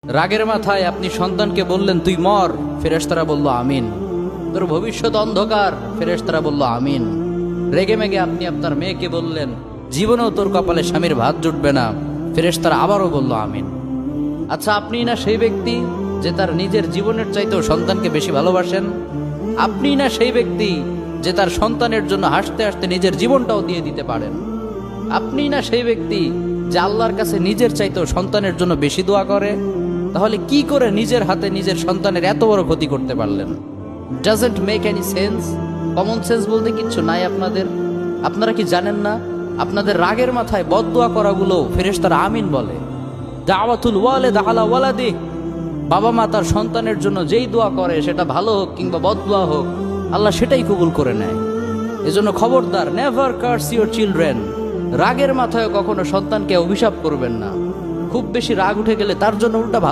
রাগের মাথায় আপনি সন্তানকে বললেন তুই মর, ফেরেশতারা বলল আমিন। তোর ভবিষ্যৎ অন্ধকার, ফেরেশতারা বলল আমিন। রেগে মেগে আপনি আপনার মেয়েকে বললেন জীবনেও তোর কপালে স্বামীর ভাত জুটবে না, ফেরেশতারা আবারও বলল আমিন। আচ্ছা, আপনি না সেই ব্যক্তি যে তার নিজের জীবনের চাইতেও সন্তানকে বেশি ভালোবাসেন? আপনি না সেই ব্যক্তি যে তার সন্তানের জন্য হাসতে হাসতে নিজের জীবনটাও দিয়ে দিতে পারেন? আপনি না সেই ব্যক্তি যে আল্লাহর কাছে নিজের চাইতেও সন্তানের জন্য বেশি দোয়া করে? তাহলে কি করে নিজের হাতে নিজের সন্তানের এত বড় ক্ষতি করতে পারলেন? Doesn't make any sense. Common sense বলতে কিচ্ছু নাই আপনাদের। আপনারা কি জানেন না আপনাদের রাগের মাথায় বদদোয়া করাগুলো ফেরেশতারা আমিন বলে? দাওয়াতুল ওয়ালিদ আলা ওয়ালাদি, বাবা মা তার সন্তানের জন্য যেই দোয়া করে সেটা ভালো হোক কিংবা বদদোয়া হোক, আল্লাহ সেটাই কবুল করে নেয়। এজন্য খবরদার, নেভার কার্স ইউর চিলড্রেন। রাগের মাথায় কখনো সন্তানকে অভিশাপ করবেন না। খুব বেশি রাগ উঠে গেলে তার জন্য উল্টা